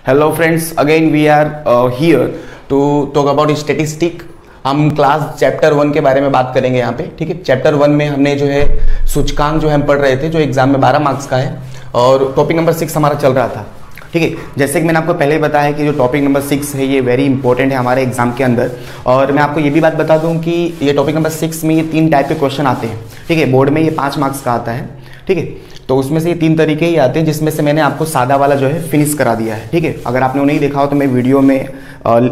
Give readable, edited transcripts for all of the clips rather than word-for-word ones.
Hello friends, again we are here to talk about statistic। हम class chapter 1 के बारे में बात करेंगे यहाँ पे, ठीक है। चैप्टर 1 में हमने जो है सूचकांक जो हम पढ़ रहे थे, जो एग्जाम में 12 मार्क्स का है, और टॉपिक नंबर 6 हमारा चल रहा था, ठीक है। जैसे कि मैंने आपको पहले बताया कि जो टॉपिक नंबर 6 है ये वेरी इंपॉर्टेंट है हमारे एग्जाम के अंदर। और मैं आपको ये भी बात बता दूं कि ये टॉपिक नंबर 6 में ये 3 टाइप के क्वेश्चन आते हैं, ठीक है। बोर्ड में ये 5 मार्क्स का आता है, ठीक है। तो उसमें से ये 3 तरीके ही आते हैं, जिसमें से मैंने आपको सादा वाला जो है फिनिश करा दिया है, ठीक है। अगर आपने वो नहीं देखा हो तो मैं वीडियो में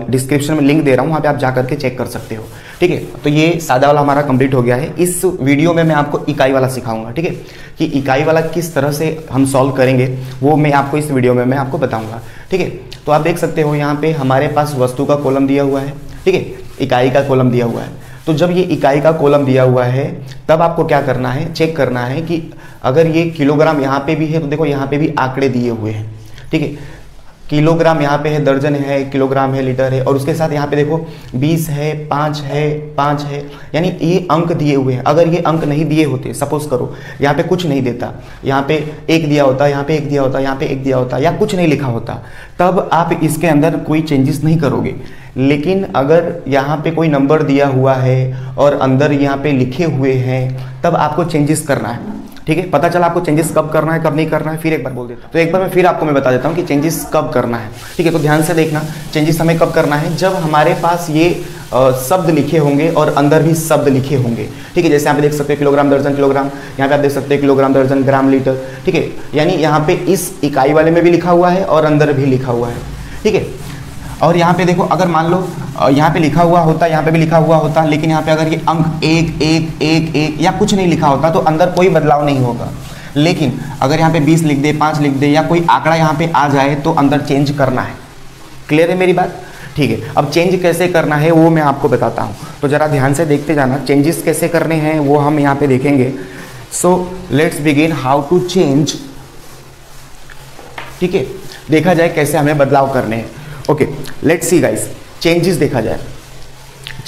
डिस्क्रिप्शन में लिंक दे रहा हूँ, वहाँ पे आप जा करके चेक कर सकते हो, ठीक है। तो ये सादा वाला हमारा कंप्लीट हो गया है। इस वीडियो में मैं आपको इकाई वाला सिखाऊंगा, ठीक है, कि इकाई वाला किस तरह से हम सॉल्व करेंगे वो मैं आपको इस वीडियो में मैं आपको बताऊंगा, ठीक है। तो आप देख सकते हो यहाँ पे हमारे पास वस्तु का कॉलम दिया हुआ है, ठीक है, इकाई का कॉलम दिया हुआ है। तो जब ये इकाई का कॉलम दिया हुआ है तब आपको क्या करना है, चेक करना है कि अगर ये किलोग्राम यहाँ पे भी है तो देखो यहाँ पे भी आंकड़े दिए हुए हैं, ठीक है। किलोग्राम यहाँ पे है, दर्जन है, किलोग्राम है, लीटर है, और उसके साथ यहाँ पे देखो 20 है, 5 है, यानी ये अंक दिए हुए हैं। अगर ये अंक नहीं दिए होते, सपोज करो यहाँ पे कुछ नहीं देता, यहाँ पे 1 दिया होता, यहाँ पे 1 दिया होता, यहाँ पे 1 दिया होता, या कुछ नहीं लिखा होता, तब आप इसके अंदर कोई चेंजेस नहीं करोगे। लेकिन अगर यहाँ पे कोई नंबर दिया हुआ है और अंदर यहाँ पे लिखे हुए हैं, तब आपको चेंजेस करना है, ठीक है। पता चला आपको चेंजेस कब करना है, कब नहीं करना है, फिर एक बार बोल देता हूँ। तो एक बार मैं फिर आपको बता देता हूँ कि चेंजेस कब करना है, ठीक है। तो ध्यान से देखना, चेंजेस हमें कब करना है, जब हमारे पास ये शब्द लिखे होंगे और अंदर भी शब्द लिखे होंगे, ठीक है। जैसे यहाँ पे देख सकते हैं किलोग्राम, दर्जन, किलोग्राम, यहाँ पे आप देख सकते हैं किलोग्राम, दर्जन, ग्राम, लीटर, ठीक है। यानी यहाँ पे इस इकाई वाले में भी लिखा हुआ है और अंदर भी लिखा हुआ है, ठीक है। और यहाँ पे देखो, अगर मान लो यहाँ पे लिखा हुआ होता, यहाँ पे भी लिखा हुआ होता, लेकिन यहाँ पे अगर ये अंक 1 1 1 1 या कुछ नहीं लिखा होता तो अंदर कोई बदलाव नहीं होगा। लेकिन अगर यहाँ पे 20 लिख दे, 5 लिख दे, या कोई आंकड़ा यहाँ पे आ जाए तो अंदर चेंज करना है। क्लियर है मेरी बात, ठीक है। अब चेंज कैसे करना है वो मैं आपको बताता हूँ, तो ज़रा ध्यान से देखते जाना। चेंजेस कैसे करने हैं वो हम यहाँ पे देखेंगे। So let's begin how to change, ठीक है। देखा जाए कैसे हमें बदलाव करने हैं। Okay, let's see guys, changes देखा जाए।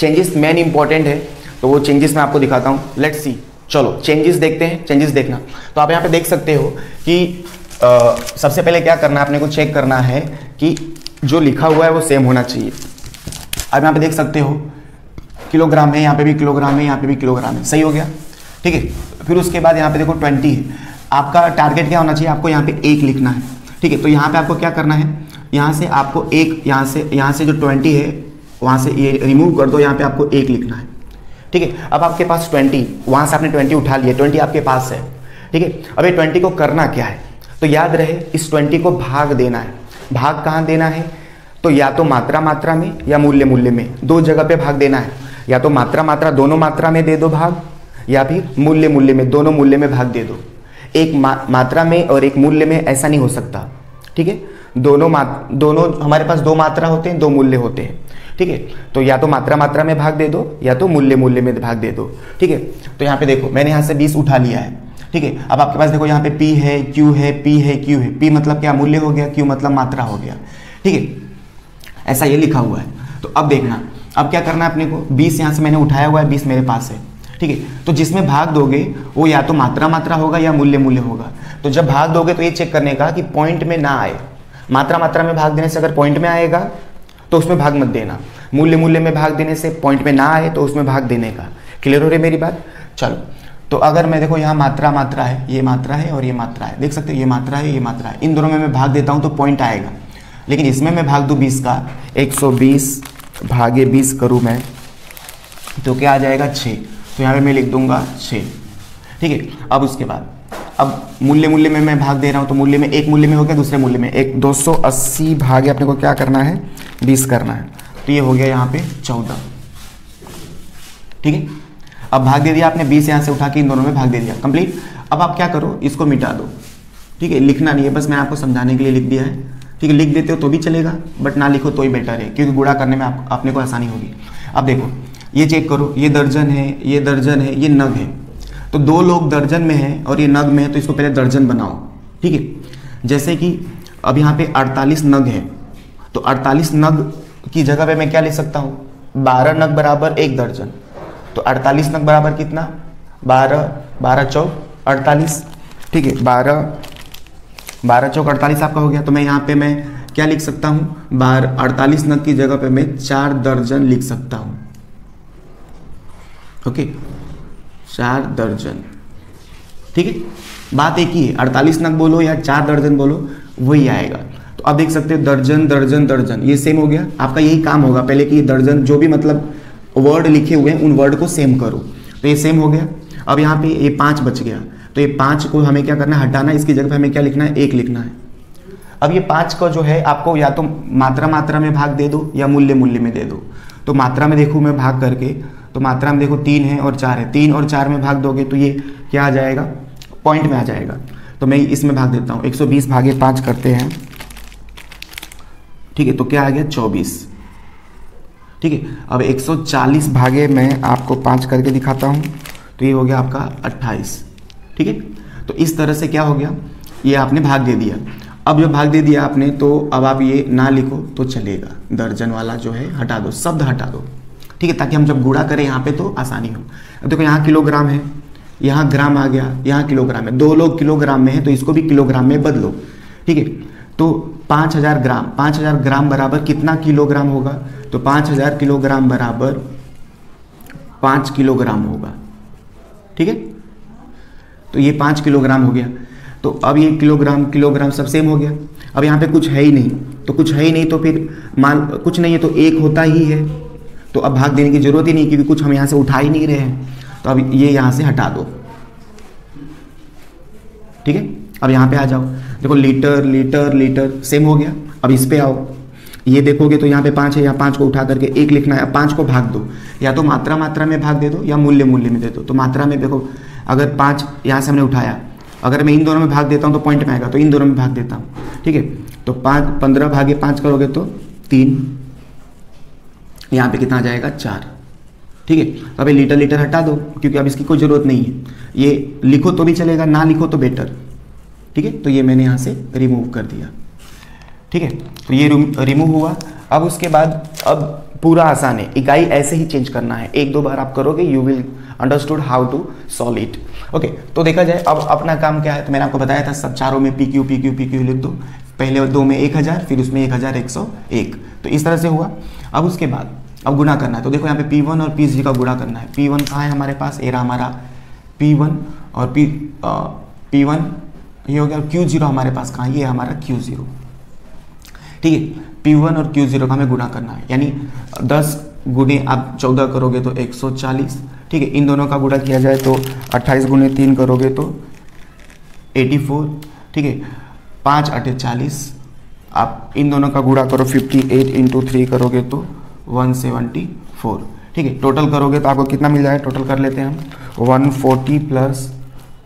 चेंजेस मेन इंपॉर्टेंट है, तो वो चेंजेस मैं आपको दिखाता हूँ। लेट्स सी, चलो चेंजेस देखते हैं। चेंजेस देखना, तो आप यहाँ पे देख सकते हो कि सबसे पहले क्या करना है, अपने को चेक करना है कि जो लिखा हुआ है वो सेम होना चाहिए। आप यहाँ पे देख सकते हो किलोग्राम है, यहाँ पे भी किलोग्राम है, यहाँ पे भी किलोग्राम है, सही हो गया, ठीक है। फिर उसके बाद यहाँ पे देखो 20 है। आपका टारगेट क्या होना चाहिए, आपको यहाँ पे 1 लिखना है, ठीक है। तो यहाँ पे आपको क्या करना है, यहाँ से आपको 1, यहाँ से जो 20 है वहाँ से ये रिमूव कर दो, यहाँ पे आपको 1 लिखना है, ठीक है। अब आपके पास 20, वहाँ से आपने 20 उठा लिया, 20 आपके पास है, ठीक है। अब ये 20 को करना क्या है, तो याद रहे इस 20 को भाग देना है। भाग कहाँ देना है, तो या तो मात्रा में या मूल्य में, 2 जगह पे भाग देना है। या तो मात्रा दोनों मात्रा में दे दो भाग, या फिर मूल्य में, दोनों मूल्य में भाग दे दो। एक मात्रा में और एक मूल्य में ऐसा नहीं हो सकता, ठीक है। दोनों हमारे पास 2 मात्रा होते हैं, 2 मूल्य होते हैं, ठीक है। तो या तो मात्रा में भाग दे दो या तो मूल्य में भाग दे दो, ठीक है। तो यहाँ पे देखो मैंने यहाँ से 20 उठा लिया है, ठीक है। अब आपके पास देखो यहाँ पे P है, Q है, P है, Q है। P मतलब क्या, मूल्य हो गया, Q मतलब मात्रा हो गया, ठीक है। ऐसा ये लिखा हुआ है। तो अब देखना, अब क्या करना है अपने को, 20 यहाँ से मैंने उठाया हुआ है, 20 मेरे पास है, ठीक है। तो जिसमें भाग दोगे वो या तो मात्रा होगा या मूल्य होगा। तो जब भाग दोगे तो ये चेक करने का कि पॉइंट में ना आए। मात्रा में भाग देने से अगर पॉइंट में आएगा तो उसमें भाग मत देना, मूल्य में भाग देने से पॉइंट में ना आए तो उसमें भाग देने का। क्लियर हो रही मेरी बात, चलो। तो अगर मैं देखो यहाँ मात्रा है, ये मात्रा है और ये मात्रा है, देख सकते हो ये मात्रा है, ये मात्रा है, इन दोनों में मैं भाग देता हूँ तो पॉइंट आएगा। लेकिन इसमें मैं भाग दूँ 20 का, 120 भागे 20 करूँ मैं, तो क्या आ जाएगा 6। तो यहाँ पे मैं लिख दूंगा 6, ठीक है। अब उसके बाद अब मूल्य में मैं भाग दे रहा हूँ, तो मूल्य में, एक मूल्य में हो गया, दूसरे मूल्य में, एक 280 भागे अपने को क्या करना है, 20 करना है। तो ये हो गया यहाँ पे 14, ठीक है। अब भाग दे दिया आपने, 20 यहाँ से उठा के इन दोनों में भाग दे दिया, कंप्लीट। अब आप क्या करो, इसको मिटा दो, ठीक है। लिखना नहीं है, बस मैं आपको समझाने के लिए लिख दिया है, ठीक है। लिख देते हो तो भी चलेगा, बट ना लिखो तो ही बेटर है, क्योंकि गुणा करने में अपने को आसानी होगी। अब देखो ये चेक करो, ये दर्जन है, ये दर्जन है, ये नग है। तो 2 लोग दर्जन में हैं और ये नग में है, तो इसको पहले दर्जन बनाओ, ठीक है। जैसे कि अब यहाँ पे 48 नग है, तो 48 नग की जगह पे मैं क्या लिख सकता हूँ, 12 नग बराबर 1 दर्जन। तो 48 नग बराबर कितना, 12 चौक 48, ठीक है। 12 चौक 48 आपका हो गया। तो मैं यहाँ पे मैं क्या लिख सकता हूँ, 48 नग की जगह पे मैं 4 दर्जन लिख सकता हूँ। ओके, 4 दर्जन, ठीक है। बात एक ही है, 48 नग बोलो या 4 दर्जन बोलो वही आएगा। तो अब देख सकते हो दर्जन दर्जन दर्जन, ये सेम हो गया। आपका यही काम होगा पहले कि दर्जन जो भी मतलब वर्ड लिखे हुए हैं उन वर्ड को सेम करो। तो ये सेम हो गया। अब यहाँ पे ये 5 बच गया, तो ये 5 को हमें क्या करना है, हटाना है। इसकी जगह पे हमें क्या लिखना है, 1 लिखना है। अब ये 5 का जो है आपको या तो मात्रा में भाग दे दो या मूल्य में दे दो। तो मात्रा में देखूँ मैं भाग करके, तो मात्रा में देखो 3 है और 4 है, 3 और 4 में भाग दोगे तो ये क्या आ जाएगा, पॉइंट में आ जाएगा। तो मैं इसमें भाग देता हूँ, 120 भागे 5 करते हैं, ठीक है। तो क्या आ गया, 24, ठीक है। अब 140 भागे मैं आपको 5 करके दिखाता हूँ, तो ये हो गया आपका 28, ठीक है। तो इस तरह से क्या हो गया, ये आपने भाग दे दिया। अब जब भाग दे दिया आपने, तो अब आप ये ना लिखो तो चलेगा, दर्जन वाला जो है हटा दो, शब्द हटा दो, ठीक है, ताकि हम जब गुणा करें यहाँ पे तो आसानी हो। अब देखो यहाँ किलोग्राम है, यहाँ ग्राम आ गया, यहाँ किलोग्राम है, 2 लोग किलोग्राम में है तो इसको भी किलोग्राम में बदलो, ठीक है। तो 5000 ग्राम, 5000 ग्राम बराबर कितना किलोग्राम होगा, तो 5000 किलोग्राम बराबर 5 किलोग्राम होगा, ठीक है। तो ये 5 किलोग्राम हो गया। तो अब ये किलोग्राम सब सेम हो गया। अब यहाँ पे कुछ है ही नहीं, तो कुछ है ही नहीं तो फिर मान कुछ नहीं है तो 1 होता ही है, तो अब भाग देने की जरूरत ही नहीं, क्योंकि कुछ हम यहाँ से उठा ही नहीं रहे हैं। तो अब ये यहाँ से हटा दो, ठीक है। अब यहाँ पे आ जाओ, देखो लीटर सेम हो गया। अब इस पे आओ, ये देखोगे तो यहाँ पे 5 है, यहाँ 5 को उठा करके 1 लिखना है। 5 को भाग दो, या तो मात्रा में भाग दे दो या मूल्य में दे दो। तो मात्रा में देखो, अगर 5 यहाँ से हमने उठाया, अगर मैं इन दोनों में भाग देता हूँ तो पॉइंट में आएगा, तो इन दोनों में भाग देता हूँ, ठीक है। तो 15 भागे 5 करोगे तो 3, यहाँ पे कितना आ जाएगा, 4, ठीक है। तो अब ये लीटर हटा दो, क्योंकि अब इसकी कोई ज़रूरत नहीं है। ये लिखो तो भी चलेगा, ना लिखो तो बेटर, ठीक है। तो ये मैंने यहाँ से रिमूव कर दिया, ठीक है। तो ये रिमूव हुआ। अब उसके बाद अब पूरा आसान है, इकाई ऐसे ही चेंज करना है, 1-2 बार आप करोगे, you will understood how to solve it. Okay, तो देखा जाए अब अपना काम क्या है। तो मैंने आपको बताया था सब चारों में PQ लिख दो, पहले 2 में 1000, फिर उसमें 1101। तो इस तरह से हुआ। अब उसके बाद अब गुणा करना है। तो देखो यहाँ पे P1 और P0 का गुणा करना है। P1 कहाँ है हमारे पास, ये रहा हमारा P1 और P1 ये हो गया, और Q0 हमारे पास कहाँ, ये हमारा Q0, ठीक है। P1 और Q0 का हमें गुणा करना है, यानी 10 गुणे आप 14 करोगे तो 140, ठीक है। इन दोनों का गुणा किया जाए तो 28 गुणे 3 करोगे तो 84, ठीक है। 5 8 40, आप इन दोनों का गुणा करो, 58 × 3 करोगे तो 174, ठीक है। टोटल करोगे तो आपको कितना मिल जाएगा, टोटल कर लेते हैं हम, 140 +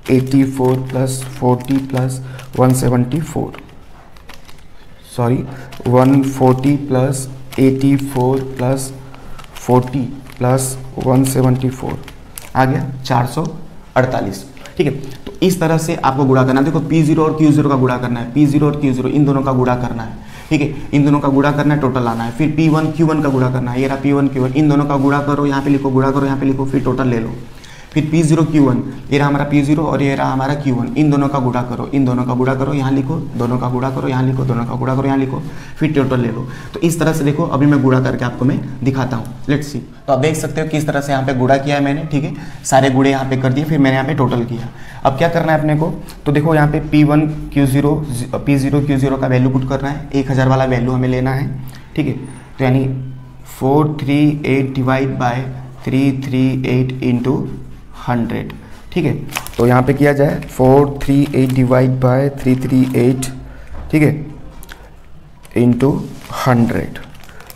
84 + 40 + 174, सॉरी 140 + 84 + 40 + 174 आ गया 448, ठीक है। तो इस तरह से आपको गुणा करना है। देखो P0 और Q0 का गुणा करना है, P0 और Q0 इन दोनों का गुणा करना है, ठीक है। इन दोनों का गुणा करना है, टोटल आना है। फिर P1 Q1 का गुणा करना है, ये रहा P1 Q1, इन दोनों का गुणा करो, यहाँ पे लिखो, गुणा करो, यहाँ पे लिखो, फिर टोटल ले लो। फिर P0 Q1, ये रहा हमारा P0 और ये रहा हमारा Q1, इन दोनों का गुणा करो, इन दोनों का गुणा करो, यहाँ लिखो, दोनों का गुणा करो, यहाँ लिखो, दोनों का गुणा करो, यहाँ लिखो, फिर टोटल ले लो। तो इस तरह से देखो, अभी मैं गुणा करके आपको मैं दिखाता हूँ, लेट्स सी। तो आप देख सकते हो किस तरह से यहाँ पे गुणा किया है मैंने, ठीक है। सारे गुणे यहाँ पे कर दिए, फिर मैंने यहाँ पे टोटल किया। अब क्या करना है अपने को, तो देखो यहाँ पे P0 Q0 का वैल्यू पुट करना है, 1000 वाला वैल्यू हमें लेना है, ठीक है। तो यानी 438 डिवाइड बाय 338 × 100, ठीक है। तो यहाँ पे किया जाए 438 डिवाइड बाय 338, ठीक है, × 100।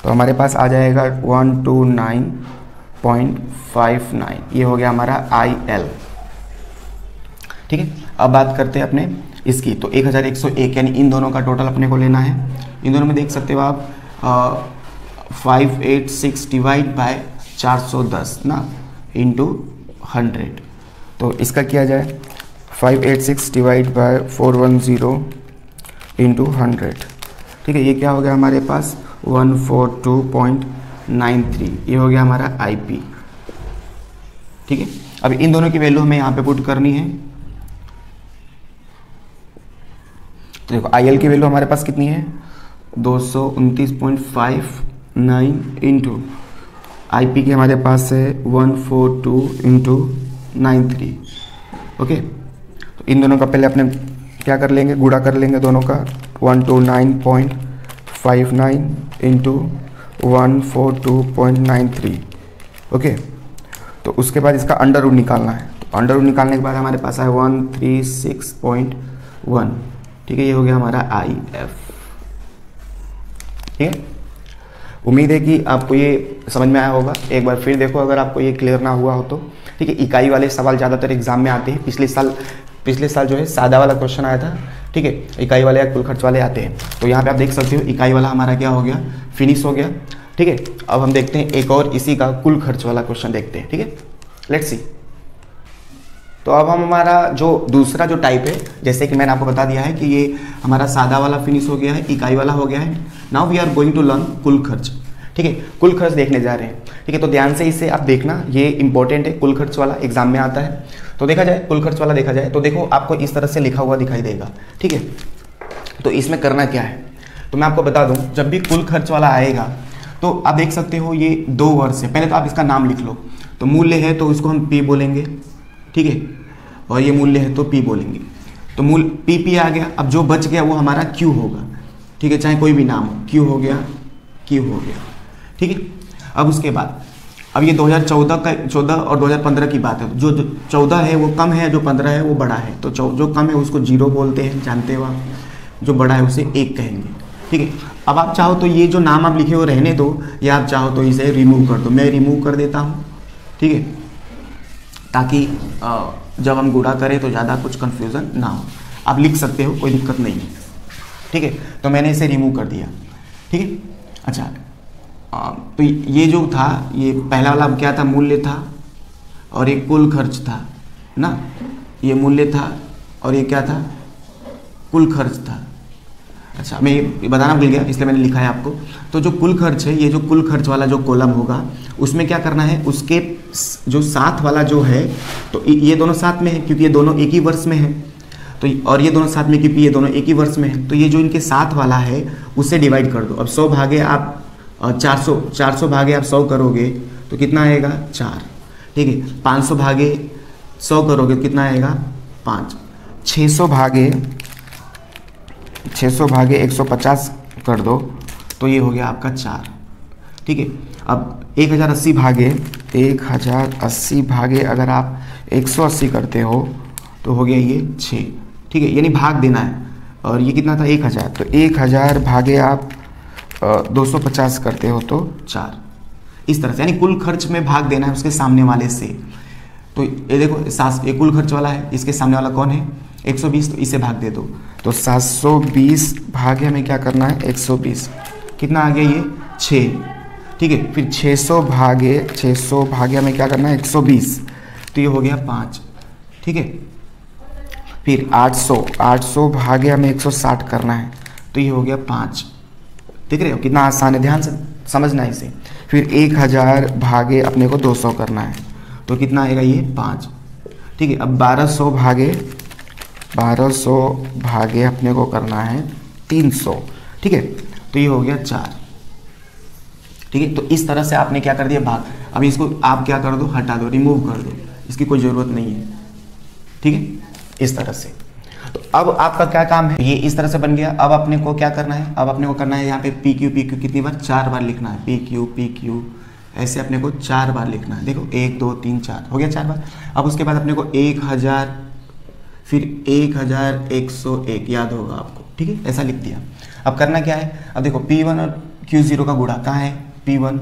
तो हमारे पास आ जाएगा 129.59, ये हो गया हमारा IL, ठीक है। अब बात करते हैं अपने इसकी, तो 1101, यानी इन दोनों का टोटल अपने को लेना है। इन दोनों में देख सकते हो आप 586 डिवाइड बाय 410 ना × 100। तो इसका किया जाए 586 डिवाइड बाय 410 × 100, ठीक है। ये क्या हो गया हमारे पास 142.93, ये हो गया हमारा IP, ठीक है। अब इन दोनों की वैल्यू हमें यहाँ पे पुट करनी है। तो देखो IL की वैल्यू हमारे पास कितनी है, 229.59 इंटू IP की हमारे पास है 142 इंटू 93। ओके, तो इन दोनों का पहले अपने क्या कर लेंगे, गुणा कर लेंगे दोनों का। 129.59 इंटू 142.93। ओके, तो उसके बाद इसका अंडर रूट निकालना है। तो अंडर रूट निकालने के बाद हमारे पास है 136.1। ठीक है, ये हो गया हमारा IF। ठीक है, उम्मीद है कि आपको ये समझ में आया होगा। एक बार फिर देखो अगर आपको ये क्लियर ना हुआ हो तो। ठीक है, इकाई वाले सवाल ज़्यादातर एग्जाम में आते हैं। पिछले साल जो है सादा वाला क्वेश्चन आया था। ठीक है, इकाई वाले या कुल खर्च वाले आते हैं। तो यहाँ पे आप देख सकते हो इकाई वाला हमारा क्या हो गया, फिनिश हो गया। ठीक है, अब हम देखते हैं एक और इसी का कुल खर्च वाला क्वेश्चन देखते हैं। ठीक है, लेट्स सी। तो अब हम हमारा जो दूसरा जो टाइप है, जैसे कि मैंने आपको बता दिया है कि ये हमारा सादा वाला फिनिश हो गया है, इकाई वाला हो गया है। Now we are going to learn कुल खर्च। ठीक है, कुल खर्च देखने जा रहे हैं। ठीक है, तो ध्यान से इसे आप देखना, ये इंपॉर्टेंट है। कुल खर्च वाला एग्जाम में आता है। तो देखा जाए कुल खर्च वाला देखा जाए तो देखो आपको इस तरह से लिखा हुआ दिखाई देगा। ठीक है, तो इसमें करना क्या है, तो मैं आपको बता दूं, जब भी कुल खर्च वाला आएगा तो आप देख सकते हो ये 2 वर्ष है। पहले तो आप इसका नाम लिख लो। तो मूल्य है तो इसको हम P बोलेंगे। ठीक है, और ये मूल्य है तो P बोलेंगे। तो मूल्य P आ गया। अब जो बच गया वो हमारा Q होगा। ठीक है, चाहे कोई भी नाम हो, Q हो गया, Q हो गया। ठीक है, अब उसके बाद अब ये 2014 और 2015 की बात है। जो 14 है वो कम है, जो 15 है वो बड़ा है। तो जो कम है उसको 0 बोलते हैं, जानते हो आप। जो बड़ा है उसे 1 कहेंगे। ठीक है, अब आप चाहो तो ये जो नाम आप लिखे हो रहने दो, या आप चाहो तो इसे रिमूव कर दो। मैं रिमूव कर देता हूँ। ठीक है, ताकि जब हम गुणा करें तो ज़्यादा कुछ कन्फ्यूज़न ना हो। आप लिख सकते हो, कोई दिक्कत नहीं है। ठीक है, तो मैंने इसे रिमूव कर दिया। ठीक है, अच्छा, तो ये जो था, ये पहला वाला क्या था, मूल्य था, और एक कुल खर्च था ना। ये मूल्य था और ये क्या था, कुल खर्च था। अच्छा, मैं ये बताना भूल गया इसलिए मैंने लिखा है आपको। तो जो कुल खर्च है, ये जो कुल खर्च वाला जो कॉलम होगा उसमें क्या करना है, उसके जो साथ वाला जो है, तो ये दोनों साथ में है क्योंकि ये दोनों एक ही वर्ष में है। तो और ये दोनों साथ में क्योंकि ये दोनों एक ही वर्ष में है। तो ये जो इनके साथ वाला है उससे डिवाइड कर दो। अब 100 भागे आप 400 भागे आप 100 करोगे तो कितना आएगा, 4। ठीक है, 500 भागे 100 करोगे तो कितना आएगा, 5। 600 भागे 150 कर दो तो ये हो गया आपका 4। ठीक है, अब 1080 भागे अगर आप 180 करते हो तो हो गया ये 6। ठीक है, यानी भाग देना है। और ये कितना था, 1000। तो 1000 भागे आप 250 करते हो तो 4। इस तरह से, यानी कुल खर्च में भाग देना है उसके सामने वाले से। तो ये देखो, ये कुल खर्च वाला है, इसके सामने वाला कौन है, 120। तो इसे भाग दे दो। तो 720 भागे हमें क्या करना है, 120। कितना आ गया ये, 6। ठीक है, फिर 600 भागे हमें क्या करना है, 120। तो ये हो गया 5। ठीक है, फिर 800 भागे हमें 160 करना है तो ये हो गया 5। देख रहे हो कितना आसान है, ध्यान से समझना है इसे। फिर 1000 भागे अपने को 200 करना है तो कितना आएगा, ये 5। ठीक है, अब 1200 भागे अपने को करना है 300। ठीक है, तो ये हो गया 4। ठीक है, तो इस तरह से आपने क्या कर दिया, भाग। अब इसको आप क्या कर दो, हटा दो, रिमूव कर दो, इसकी कोई ज़रूरत नहीं है। ठीक है, इस तरह से। तो अब आपका क्या काम है, ये इस तरह से बन गया। अब अपने को क्या करना है, अब अपने को करना है यहाँ पे PQ कितनी बार, 4 बार लिखना है। PQ ऐसे अपने को 4 बार लिखना है। देखो 1 2 3 4 हो गया 4 बार। अब उसके बाद अपने को 1000, फिर 1101 याद होगा आपको। ठीक है, ऐसा लिख दिया। अब करना क्या है, अब देखो P1 और Q0 का गुणा कहाँ है, P1,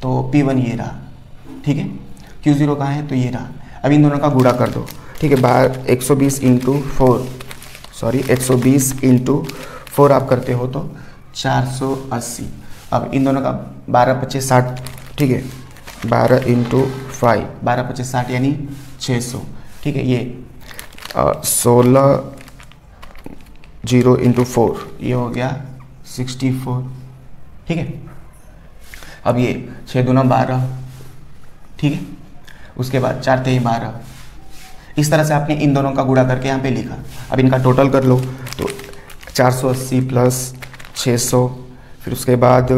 तो P1 ये रहा। ठीक है, Q0 कहाँ है, तो ये रहा। अब इन दोनों का गुणा कर दो। ठीक है, 120 इंटू 4 आप करते हो तो 480। अब इन दोनों का 12 25 60। ठीक है, 12 इंटू 5, 12 25 60 यानी 600। ठीक है, ये 16 0 इंटू 4 ये हो गया 64। ठीक है, अब ये 6 दूना 12। ठीक है, उसके बाद 4 3 12। इस तरह से आपने इन दोनों का गुणा करके यहाँ पे लिखा। अब इनका टोटल कर लो तो 480 प्लस 600 फिर उसके बाद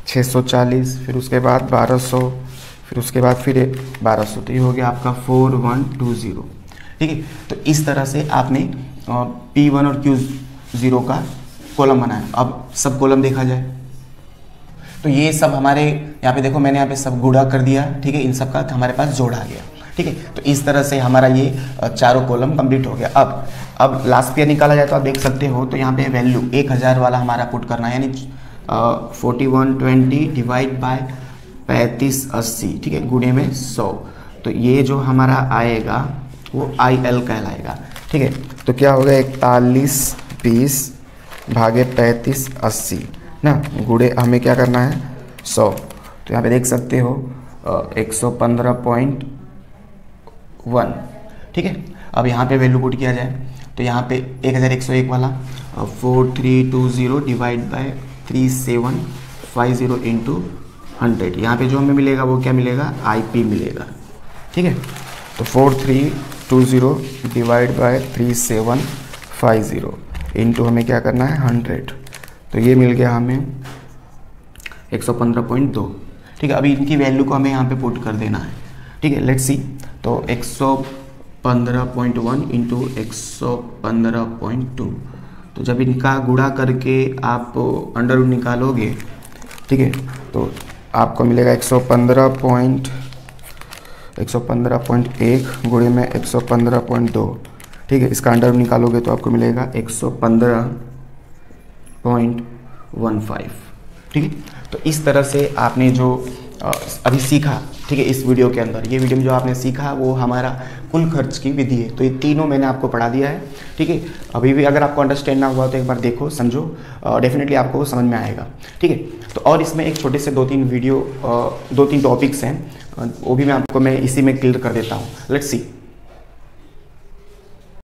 640, फिर उसके बाद 1200, फिर उसके बाद फिर 1200, तो ये हो गया आपका 4120। ठीक है, तो इस तरह से आपने P1 और Q0 का कॉलम बनाया। अब सब कॉलम देखा जाए तो ये सब हमारे यहाँ पे देखो, मैंने यहाँ पे सब गुणा कर दिया। ठीक है, इन सब का हमारे पास जोड़ आ गया। ठीक है, तो इस तरह से हमारा ये चारों कॉलम कंप्लीट हो गया। अब लास्ट पेयर निकाला जाए तो आप देख सकते हो, तो यहाँ पे वैल्यू 1000 वाला हमारा पुट करना है, यानी 4120 डिवाइड बाय 3580। ठीक है, गुणे में 100, तो ये जो हमारा आएगा वो IL कहलाएगा। ठीक है, तो क्या होगा 4120 भागे 3580 ना, गुणे हमें क्या करना है 100। तो यहाँ पे देख सकते हो 115.1। ठीक है, अब यहाँ पे वैल्यू पुट किया जाए तो यहाँ पे 1101 वाला 4320 डिवाइड बाय 3750 इंटू 100, यहाँ पे जो हमें मिलेगा वो क्या मिलेगा, IP मिलेगा। ठीक है, तो 4320 डिवाइड बाय 3750 इंटू हमें क्या करना है 100, तो ये मिल गया हमें 115.2। ठीक है, अभी इनकी वैल्यू को हमें यहाँ पे पुट कर देना है। ठीक है, लेट्स सी, तो 115.1 इंटू 115.2, तो जब इनका गुणा करके आप अंडर रूट निकालोगे, ठीक है, तो आपको मिलेगा 115.1 गुणे में 115.2। ठीक है, इसका अंडर रूट निकालोगे तो आपको मिलेगा 115.15। ठीक है, तो इस तरह से आपने जो अभी सीखा, ठीक है, इस वीडियो के अंदर, ये वीडियो में जो आपने सीखा वो हमारा कुल खर्च की विधि है। तो ये तीनों मैंने आपको पढ़ा दिया है। ठीक है, अभी भी अगर आपको अंडरस्टैंड ना हुआ तो एक बार देखो, समझो, डेफिनेटली आपको समझ में आएगा। ठीक है, तो और इसमें एक छोटे से 2-3 वीडियो 2-3 टॉपिक्स हैं, वो भी मैं आपको इसी में क्लियर कर देता हूँ। Let's see.